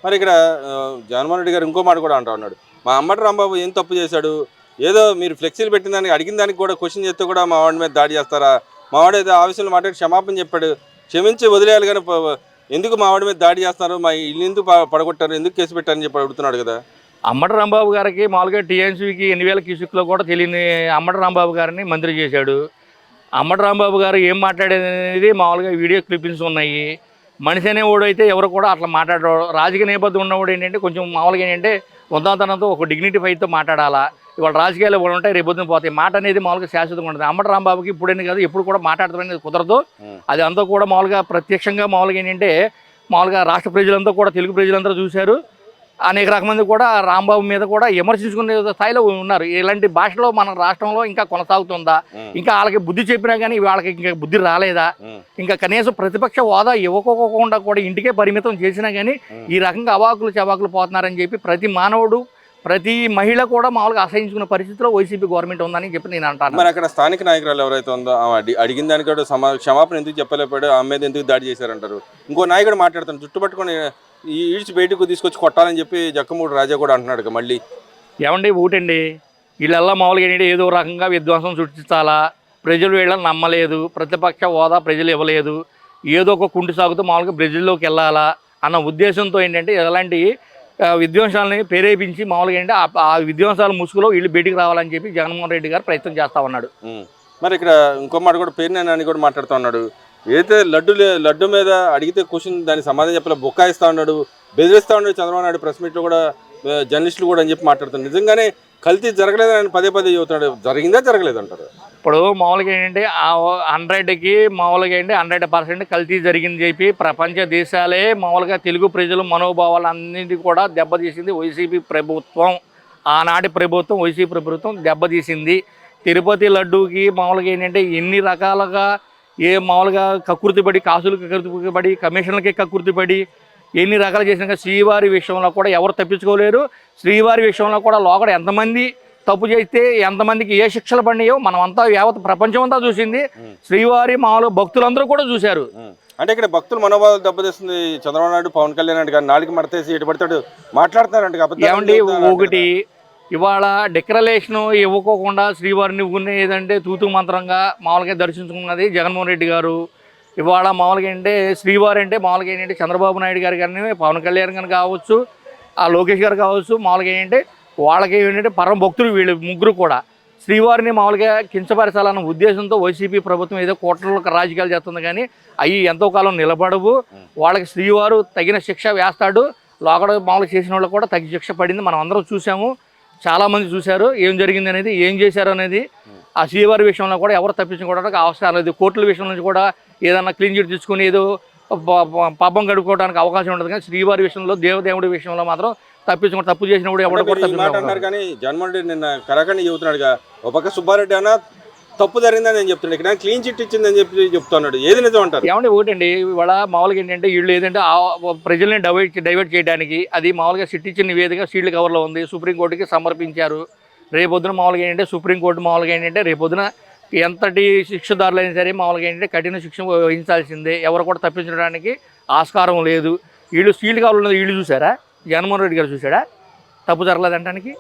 మరి ఇక్కడ జగన్మోహన్ రెడ్డి గారు ఇంకో మాట కూడా అంటా ఉన్నాడు, మా అంబటి రాంబాబు ఏం తప్పు చేశాడు, ఏదో మీరు ఫ్లెక్సీలు పెట్టిన దానికి అడిగిన దానికి కూడా క్వశ్చన్ చేస్తే కూడా మా వాడి మీద దాడి చేస్తారా, మా వాడు ఏదో ఆఫీసులో మాట్లాడి క్షమాపణ చెప్పాడు, క్షమించి వదిలేయాలి కానీ ఎందుకు మా వాడి మీద దాడి చేస్తున్నారు, మా ఇల్లు ఎందుకు పడగొట్టారు, ఎందుకు కేసు పెట్టారని చెప్పి అడుగుతున్నాడు కదా. అంబటి రాంబాబు గారికి మామూలుగా టీఎన్సీకి 8,000 క్యూసెక్లో కూడా తెలియని అంబటి రాంబాబు గారిని మంత్రి చేశాడు. అంబటి రాంబాబు గారు ఏం మాట్లాడేది అనేది మామూలుగా వీడియో క్లిప్పింగ్స్ ఉన్నాయి. మనిషి అనేవాడు అయితే ఎవరు కూడా అట్లా మాట్లాడరు. రాజకీయ నేపథ్యం ఉన్నవాడు ఏంటంటే కొంచెం మామూలుగా ఏంటంటే ఉదాహరణతో ఒక డిగ్నిటీ ఫైట్తో మాట్లాడాలా. ఇవాళ రాజకీయాలు కూడా ఉంటాయి, రేపొద్దున పోతాయి. మాట అనేది మామూలుగా శాశ్వతంగా ఉంటుంది. అంబటి రాంబాబుకి ఇప్పుడేంటి కాదు, ఎప్పుడు కూడా మాట్లాడటం అనేది కుదరదు. అది అంతా కూడా మామూలుగా ప్రత్యక్షంగా మామూలుగా ఏంటంటే మామూలుగా రాష్ట్ర ప్రజలంతా కూడా తెలుగు ప్రజలంతా చూశారు. అనేక రకమంది కూడా రాంబాబు మీద కూడా విమర్శించుకునే స్థాయిలో ఉన్నారు. ఇలాంటి భాషలో మన రాష్ట్రంలో ఇంకా కొనసాగుతుందా, ఇంకా వాళ్ళకి బుద్ధి చెప్పినా కానీ వాళ్ళకి ఇంకా బుద్ధి రాలేదా, ఇంకా కనీసం ప్రతిపక్ష హోదా ఇవ్వకోకుండా కూడా ఇంటికే పరిమితం చేసినా కానీ ఈ రకంగా అవాకులు చవాకులు పోతున్నారని చెప్పి ప్రతి మానవుడు ప్రతి మహిళ కూడా మామూలుగా అసహించుకున్న పరిస్థితిలో వైసీపీ గవర్నమెంట్ ఉందని చెప్పి నేను అంటాను. మరి అక్కడ స్థానిక నాయకురాలు ఎవరైతే ఉందో అడిగిన దానికి కూడా క్షమాపణ ఎందుకు చెప్పలేపాడు, ఆమె మీద ఎందుకు దాడి చేశారంటారు. ఇంకో నాయకుడు మాట్లాడతాను, జుట్టు పట్టుకొని ఈడ్చి బయటకు తీసుకొచ్చి కొట్టాలని చెప్పి జక్కమూడి రాజా కూడా అంటున్నాడు మళ్ళీ. ఏమండి ఊటండి, వీళ్ళల్లా మామూలుగా ఏంటంటే ఏదో రకంగా విధ్వంసం సృష్టించాలా, ప్రజలు వీళ్ళని నమ్మలేదు, ప్రతిపక్ష హోదా ప్రజలు ఇవ్వలేదు, ఏదో ఒక కుంటి సాగుతూ మామూలుగా ప్రజల్లోకి వెళ్ళాలా అన్న ఉద్దేశంతో ఏంటంటే ఎలాంటి విధ్వంసాలని ప్రేరేపించి మామూలుగా ఏంటంటే ఆ విధ్వంసాల ముసుగులో వీళ్ళు బయటికి రావాలని చెప్పి జగన్మోహన్ రెడ్డి గారు ప్రయత్నం చేస్తా ఉన్నాడు. మరి ఇక్కడ ఇంకో మాట కూడా పేరుని కూడా మాట్లాడుతూ ఉన్నాడు, ఏదైతే లడ్డు మీద అడిగితే క్వశ్చన్ దానికి సమాధానం చెప్పలే బొక్కాయిస్తూ ఉన్నాడు, బెదిరిస్తూ ఉన్నాడు చంద్రబాబు నాయుడు ప్రెస్ మీట్లో కూడా జర్నలిస్టులు కూడా అని చెప్పి మాట్లాడుతున్నాడు. నిజంగానే కల్తీ జరగలేదని ఆయన పదే చెబుతున్నాడు, జరిగిందా జరగలేదు అంటారు. ఇప్పుడు మామూలుగా ఏంటంటే 100కి మామూలుగా ఏంటి 100% కల్తీ జరిగింది చెప్పి ప్రపంచ దేశాలే మామూలుగా తెలుగు ప్రజలు మనోభావాలన్నింటినీ కూడా దెబ్బతీసింది వైసీపీ ప్రభుత్వం. ఆనాటి ప్రభుత్వం వైసీపీ ప్రభుత్వం దెబ్బతీసింది. తిరుపతి లడ్డూకి మామూలుగా ఏంటంటే ఎన్ని రకాలుగా మామూలుగా కక్కుర్తిపడి, కాసులకు కక్కుర్తిపడి, కమిషన్లకి కక్కుర్తిపడి ఎన్ని రకాలు చేసినాక శ్రీవారి విషయంలో కూడా ఎవరు తప్పించుకోలేరు. శ్రీవారి విషయంలో కూడా లోగడ ఎంతమంది తప్పు చేస్తే ఎంతమందికి ఏ శిక్షలు పడినాయో మనమంతా యావత్ ప్రపంచం అంతా చూసింది. శ్రీవారి మామూలు భక్తులందరూ కూడా చూశారు. అంటే ఇక్కడ భక్తులు మనోభావాలు దెబ్బతీస్తుంది చంద్రబాబు నాయుడు, పవన్ కళ్యాణ్ అంటే కానీ నాలుగు మడతేసి ఎటు పడతాడు మాట్లాడుతున్నారంట. ఏమండి ఒకటి ఇవాళ డిక్లరేషన్ ఇవ్వకోకుండా శ్రీవారిని ఏదంటే తూతు మంత్రంగా మామూలుగా దర్శించుకున్నది జగన్మోహన్ రెడ్డి గారు. ఇవాళ మామూలుగా ఏంటంటే శ్రీవారి అంటే మామూలుగా ఏంటంటే చంద్రబాబు నాయుడు గారు కానీ పవన్ కళ్యాణ్ గారు కావచ్చు, ఆ లోకేష్ గారు కావచ్చు, మామూలుగా ఏంటంటే వాళ్ళకి ఏంటంటే పరమ భక్తులు వీళ్ళు ముగ్గురు కూడా. శ్రీవారిని మామూలుగా కించపరచాలన్న ఉద్దేశంతో వైసీపీ ప్రభుత్వం ఏదో కోట్ల రాజకీయాలు చేస్తుంది కానీ అవి ఎంతో కాలం నిలబడవు. వాళ్ళకి శ్రీవారు తగిన శిక్ష వేస్తాడు. లోకడ మామూలుగా చేసిన వాళ్ళు కూడా తగిన శిక్ష పడింది, మనం అందరం చూసాము, చాలామంది చూశారు ఏం జరిగింది అనేది, ఏం చేశారు అనేది. ఆ శ్రీవారి విషయంలో కూడా ఎవరు తప్పించుకోవడానికి అవసరం లేదు. కోర్టుల విషయం నుంచి కూడా ఏదన్నా క్లీన్ చిట్ తీసుకుని ఏదో పాపం గడుపుకోవడానికి అవకాశం ఉంటుంది. కానీ శ్రీవారి విషయంలో దేవుడి విషయంలో మాత్రం తప్పించుకుంటే తప్పు చేసినప్పుడు ఎవరు కూడా అన్నారు. కానీ జగన్మోహన్ రెడ్డి నిన్న కరాఖండి చెబుతున్నాడుగా, ఒక పక్క సుబ్బారెడ్డి అన్న తప్పు జరిగిందని నేను చెప్తున్నాడు, ఇక్కడ క్లీన్ చిట్ ఇచ్చిందని చెప్పి చెప్తున్నాడు. ఏది నిజం అంటారు? ఏమంటే ఒకటండి, ఇవాళ మామూలుగా ఏంటంటే వీళ్ళు ఏదంటే ప్రజల్ని డైవర్ట్ చేయడానికి అది మామూలుగా సిట్ ఇచ్చిన నివేదిక సీల్డ్ కవర్లో ఉంది, సుప్రీంకోర్టుకి సమర్పించారు. రేపొద్దున మామూలుగా ఏంటంటే సుప్రీంకోర్టు మామూలుగా ఏంటంటే రేపొద్దున ఎంతటి శిక్షదారులు అయినా సరే మామూలుగా ఏంటంటే కఠిన శిక్ష వహించాల్సిందే, ఎవరు కూడా తప్పించడానికి ఆస్కారం లేదు. వీళ్ళు సీల్డ్ కవర్లు ఉన్నది వీళ్ళు చూసారా, జగన్మోహన్ రెడ్డి గారు చూసాడా తప్పు జరగలేదంటానికి?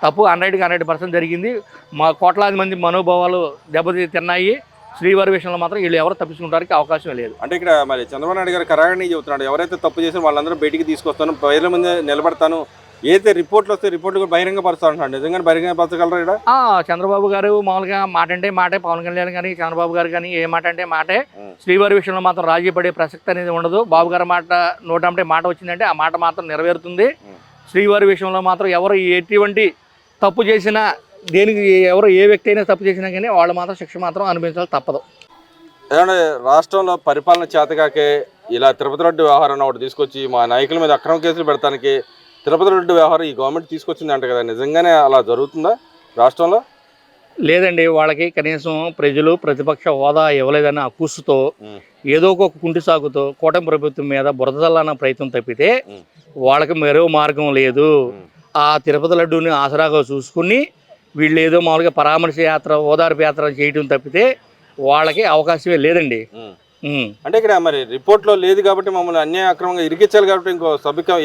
తప్పు 100% జరిగింది. మా కోట్లాది మంది మనోభావాలు దెబ్బతిన్నాయి. శ్రీవారి విషయంలో మాత్రం వీళ్ళు ఎవరు తప్పించుకోవడానికి అవకాశం లేదు. అంటే ఇక్కడ మరి చంద్రబాబు నాయుడు గారు కరాఖండి చెబుతున్నాడు, ఎవరైతే తప్పు చేసిన వాళ్ళందరూ బయటికి తీసుకొస్తాను, ప్రజల ముందు నిలబడతాను, ఏదైతే రిపోర్ట్లు వస్తే రిపోర్ట్లు కూడా బహిరంగపరుస్తాను. నిజంగా బహిరంగపరచగలరా? ఇక్కడ చంద్రబాబు గారు మామూలుగా మాట అంటే మాటే, పవన్ కళ్యాణ్ కానీ చంద్రబాబు గారు కానీ ఏ మాట అంటే మాటే. శ్రీవారి విషయంలో మాత్రం రాజీ పడే ప్రసక్తి అనేది ఉండదు. బాబు గారి మాట నోటంటే మాట వచ్చిందంటే ఆ మాట మాత్రం నెరవేరుతుంది. శ్రీవారి విషయంలో మాత్రం ఎవరు ఎటువంటి తప్పు చేసినా, దేనికి ఎవరు ఏ వ్యక్తి అయినా తప్పు చేసినా కానీ వాళ్ళు మాత్రం శిక్ష మాత్రం అనుభవించాలి, తప్పదు. ఏమంటే రాష్ట్రంలో పరిపాలన చేతకాకే ఇలా తిరుపతి రెడ్డి వ్యవహారం ఒకటి తీసుకొచ్చి మా నాయకుల మీద అక్రమ కేసులు పెడతానికి తిరుపతి రెడ్డి వ్యవహారం ఈ గవర్నమెంట్ తీసుకొచ్చింది అంట కదా, నిజంగానే అలా జరుగుతుందా రాష్ట్రంలో? లేదండి, వాళ్ళకి కనీసం ప్రజలు ప్రతిపక్ష హోదా ఇవ్వలేదన్న అక్కుసుతో ఏదో ఒక కుంటి సాగుతో కూటమి ప్రభుత్వం మీద బురద చల్లన్న ప్రయత్నం తప్పితే వాళ్ళకి మరో మార్గం లేదు. ఆ తిరుపతి లడ్డూని ఆసరాగా చూసుకుని వీళ్ళు ఏదో మామూలుగా పరామర్శ యాత్ర, ఓదార్పు యాత్ర చేయడం తప్పితే వాళ్ళకి అవకాశమే లేదండి. అంటే ఇక్కడ మరి రిపోర్ట్లో లేదు కాబట్టి మమ్మల్ని అన్యాయ అక్రమంగా ఇరికించాలి కాబట్టి ఇంకో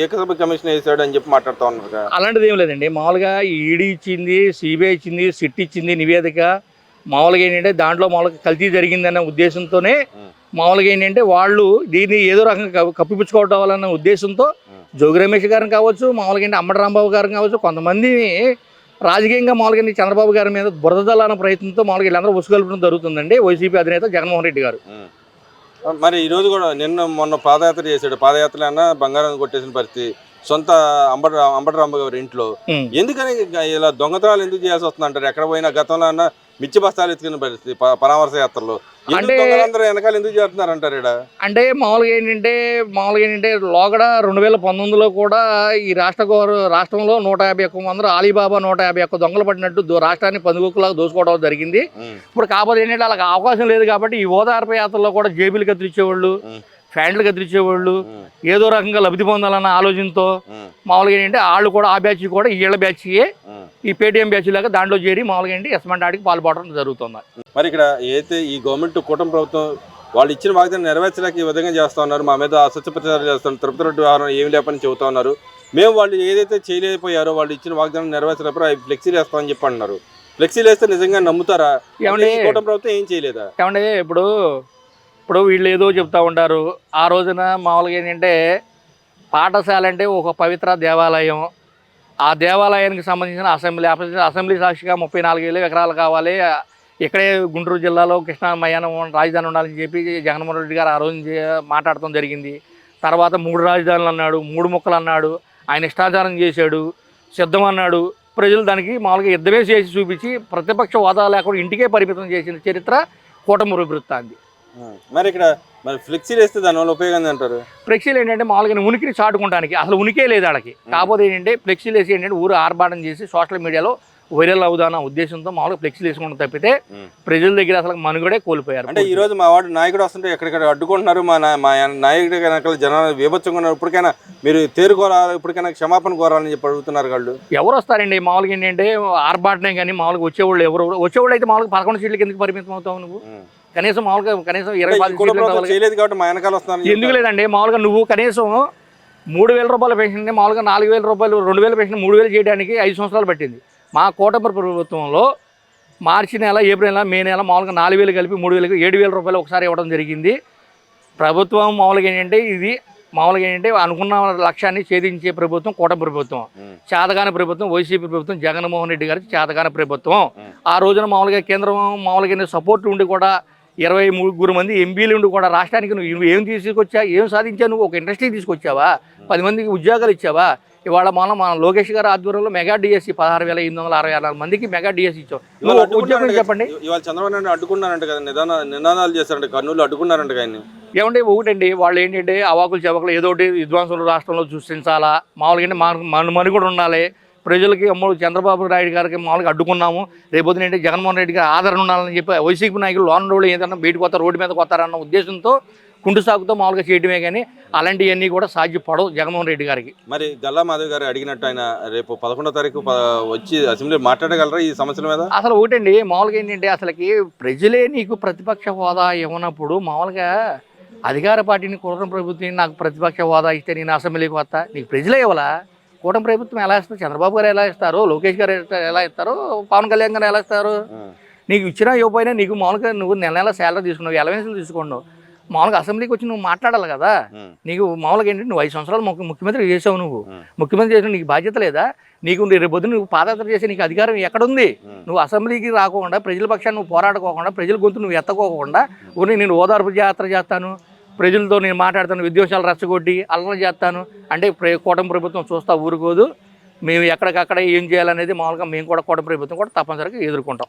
ఏకసభ్య కమిషన్ వేసాడు అని చెప్పి మాట్లాడుతూ ఉన్నారు కదా. అలాంటిది ఏం లేదండి. మామూలుగా ఈడీ ఇచ్చింది, సిబిఐ ఇచ్చింది, సిట్ ఇచ్చింది నివేదిక. మామూలుగా ఏంటంటే దాంట్లో మామూలుగా కల్తీ జరిగిందన్న ఉద్దేశంతోనే మామూలుగా ఏంటంటే వాళ్ళు దీన్ని ఏదో రకంగా కప్పిపుచ్చుకోవడం వలన ఉద్దేశంతో జోగి రమేష్ గారిని కావచ్చు, మామూలుగా ఏంటి అంబటి రాంబాబు గారిని కావచ్చు, కొంతమంది రాజకీయంగా మామూలుగా చంద్రబాబు గారి మీద బురదలాన ప్రయత్నంతో మామూలుగా వీళ్ళందరూ ఉసుగొల్పడం జరుగుతుందండి. వైసీపీ అధినేత జగన్మోహన్ రెడ్డి గారు. మరి ఈ రోజు కూడా మొన్న పాదయాత్ర చేశాడు. పాదయాత్రలో అన్న బంగారం కొట్టేసిన పరిస్థితి సొంత అంబటి రాంబాబు గారి ఇంట్లో. ఎందుకని ఇలా దొంగతనాలు ఎందుకు చేయాల్సి వస్తుంది అంటారు? ఎక్కడ పోయినా గతంలో అన్న మిర్చి బస్తాలు ఎత్తుకునే పరిస్థితి పరామర్శ యాత్రలో అందరూ వెనకాల ఎందుకు చేస్తున్నారు అంటారు ఇక్కడ? అంటే మామూలుగా ఏంటంటే లోగడ 2019లో కూడా ఈ రాష్ట్రంలో 151 మంది అలీబాబా 151 దొంగలు పడినట్టు రాష్ట్రాన్ని పందుగుక్కులాగా దోసుకోవడం జరిగింది. ఇప్పుడు కాకపోతే ఏంటంటే అలాగ అవకాశం లేదు కాబట్టి ఈ ఓదార్పు యాత్రలో కూడా జేబీలు కత్తిరించేవాళ్ళు, ఫ్యాంట్లు కత్తిరించేవాళ్ళు, ఏదో రకంగా లబ్ధి పొందాలన్న ఆలోచనతో మామూలుగా ఏంటంటే వాళ్ళు కూడా ఆ బ్యాచ్ కూడా వీళ్ళ బ్యాచ్యే ఈ పేటీఎం బ్యాచ్ లాగా దాంట్లో చేరి మామూలుగా ఏంటి ఎస్మెంట్ ఆడికి పాల్పడడం జరుగుతుంది. మరి ఇక్కడ ఏదైతే ఈ గవర్నమెంట్ కూటమి ప్రభుత్వం వాళ్ళు ఇచ్చిన వాగ్దానం నెరవేర్చలేక ఈ విధంగా చేస్తూ ఉన్నారు, మా మీద అసత్య ప్రచారం చేస్తున్నారు, తిరుపతి రెడ్డి వ్యవహారం ఏమి లేపని చెబుతా ఉన్నారు. మేము వాళ్ళు ఏదైతే చేయలేకపోయారో వాళ్ళు ఇచ్చిన వాగ్దానం నెరవేర్చలేకపోతే అవి ఫ్లెక్సీలు వేస్తామని చెప్పి అన్నారు. ఫ్లెక్సీలు వేస్తే నిజంగా నమ్ముతారా? కూటమి ప్రభుత్వం ఏం చేయలేదా? ఏమంటే ఇప్పుడు వీళ్ళు ఏదో చెప్తా ఉంటారు. ఆ రోజున మామూలుగా ఏంటంటే పాఠశాల అంటే ఒక పవిత్ర దేవాలయం. ఆ దేవాలయానికి సంబంధించిన అసెంబ్లీ సాక్షిగా 34,000 ఎకరాలు కావాలి, ఇక్కడే గుంటూరు జిల్లాలో కృష్ణా మయానం రాజధాని ఉండాలని చెప్పి జగన్మోహన్ రెడ్డి గారు ఆ రోజు మాట్లాడటం జరిగింది. తర్వాత 3 రాజధానులు అన్నాడు, 3 ముక్కలు అన్నాడు, ఆయన ఇష్టాచారం చేశాడు, సిద్ధం అన్నాడు. ప్రజలు దానికి మామూలుగా యుద్ధమే చేసి చూపించి ప్రతిపక్ష హోదా లేకుండా ఇంటికే పరిమితం చేసిన చరిత్ర కూటమి ప్రభుత్వాన్ని. మరి ఇక్కడ మరి ఫ్లెక్సీలు వేస్తే దానివల్ల ఉపయోగం అంటారు? ఫ్లెక్సీలు ఏంటంటే మామూలుగా ఉనికిని చాటుకోవడానికి అసలు ఉనికే లేదు వాళ్ళకి. కాకపోతే ఏంటంటే ఫ్లెక్సీలు వేసి ఏంటంటే ఊరు ఆర్భాటం చేసి సోషల్ మీడియాలో వైరల్ అవుదాన ఉద్దేశంతో మామూలుగా ఫ్లెక్సీలు వేసుకుంటూ తప్పితే ప్రజల దగ్గర అసలు మనుగడే కోల్పోయారు. అంటే ఈ రోజు మా వాడు నాయకుడు వస్తుంటే ఎక్కడిక్కడ అడ్డుకుంటున్నారు, మా నాయకుడి వెనకాల జనాలు విభత్సంగా ఉన్నారు, ఇప్పటికైనా మీరు తేరుకోరాలి, ఇప్పటికైనా క్షమాపణ కోరాలని చెప్పి అడుగుతున్నారు. వాళ్ళు ఎవరు వస్తారండి? మామూలుగా ఏంటంటే ఆర్భాటనే కానీ మామూలుగా వచ్చేవాళ్ళు అయితే మామూలుగా 11 సీట్లకి ఎందుకు పరిమితం అవుతావు నువ్వు? కనీసం 20 చేయలేదు కాబట్టి మా వెనకాల వస్తాను ఎందుకు లేదండి? మామూలుగా నువ్వు కనీసం 3,000 రూపాయల పెన్షన్ మామూలుగా 4,000 రూపాయలు 2,000 పెన్షన్ 3,000 చేయడానికి 5 సంవత్సరాలు పట్టింది. మా కూటమి ప్రభుత్వంలో మార్చి నెల, ఏప్రిల్ నెల, మే నెల మామూలుగా 4,000 కలిపి 3,000 7,000 రూపాయలు ఒకసారి ఇవ్వడం జరిగింది. ప్రభుత్వం మామూలుగా ఏంటంటే అనుకున్న లక్ష్యాన్ని ఛేదించే ప్రభుత్వం కూటమి ప్రభుత్వం. చేతగాని ప్రభుత్వం వైసీపీ ప్రభుత్వం, జగన్మోహన్ రెడ్డి గారికి చేతగాని ప్రభుత్వం. ఆ రోజున మామూలుగా కేంద్రం మామూలుగా సపోర్ట్ ఉండి కూడా 23 మంది ఎంపీలు ఉండి కూడా రాష్ట్రానికి నువ్వు ఏం తీసుకొచ్చా, ఏం సాధించావు? నువ్వు ఒక ఇండస్ట్రీ తీసుకొచ్చావా? 10 మందికి ఉద్యోగాలు ఇచ్చావా? ఇవాళ మన లోకేష్ గారి ఆధ్వర్యంలో మెగా డిఎస్సి 16,864 మందికి మెగా డిఎస్సి ఇచ్చావు. ఉద్యోగం చెప్పండి. ఇవాళ చంద్రబాబు నాయుడు అడ్డుకున్నారంట కదా, నినాదాలు చేస్తారంట, కర్నూలు అడ్డుకున్నారంట. కానీ ఏమంటే ఒకటండి, వాళ్ళు ఏంటంటే అవాకులు చెవకులు ఏదో ఒకటి విద్వాంసులు రాష్ట్రంలో సృష్టించాలా, మామూలుగా మనుగడ ఉండాలి, ప్రజలకి చంద్రబాబు నాయుడు గారికి మామూలుగా అడ్డుకున్నాము, రేపొద్దున ఏంటి జగన్మోహన్ రెడ్డి గారు ఆదరణ ఉండాలని చెప్పి వైసీపీ నాయకులు లోన్ రోడ్లు ఏదైనా బయటకు వస్తారు, రోడ్డు మీదకి వస్తారన్న ఉద్దేశంతో కుంటు సాగుతో మామూలుగా చేయడమే కానీ అలాంటివన్నీ కూడా సాధ్యపడవు జగన్మోహన్ రెడ్డి గారికి. మరి గల్లా మాధవ్ గారు అడిగినట్టు ఆయన రేపు 11వ తారీఖు వచ్చి అసెంబ్లీ మాట్లాడగలరా ఈ సమస్యల మీద? అసలు ఒకటండి, మామూలుగా ఏంటంటే అసలుకి ప్రజలే నీకు ప్రతిపక్ష హోదా ఇవ్వనప్పుడు మామూలుగా అధికార పార్టీని కూటమి ప్రభుత్వం నాకు ప్రతిపక్ష హోదా ఇస్తే నేను అసెంబ్లీకి వస్తా, నీకు ప్రజలే ఇవ్వాలా? కూటమి ప్రభుత్వం ఎలా ఇస్తారు? చంద్రబాబు గారు ఎలా ఇస్తారు? లోకేష్ గారు ఎలా ఇస్తారు? పవన్ కళ్యాణ్ గారు ఎలా ఇస్తారు? నీకు ఇచ్చినా ఇవ్వకపోయినా నీకు మామూలుగా నువ్వు నెల శాలరీ తీసుకున్నావు, ఎలవెన్స్లు తీసుకున్నావు, మామూలుగా అసెంబ్లీకి వచ్చి నువ్వు మాట్లాడాలి కదా. నీకు మామూలుగా ఏంటంటే నువ్వు 5 సంవత్సరాలు ముఖ్యమంత్రి చేసావు, నువ్వు ముఖ్యమంత్రి చేసిన నీకు బాధ్యత లేదా? నీకు రేపొద్దు నువ్వు పాదయాత్ర చేసే నీకు అధికారం ఎక్కడుంది? నువ్వు అసెంబ్లీకి రాకుండా ప్రజల పక్షాన్ని నువ్వు పోరాడుకోకుండా ప్రజల గొంతు నువ్వు ఎత్తకోకుండా నేను ఓదార్పు యాత్ర చేస్తాను, ప్రజలతో నేను మాట్లాడతాను, విద్వేషాలు రెచ్చగొట్టి అల్లరి చేస్తాను అంటే కూటమి ప్రభుత్వం చూస్తా ఊరుకోదు. మేము ఎక్కడికక్కడ ఏం చేయాలనేది మామూలుగా మేము కూడా కూటమి ప్రభుత్వం కూడా తప్పనిసరిగా ఎదుర్కొంటాం.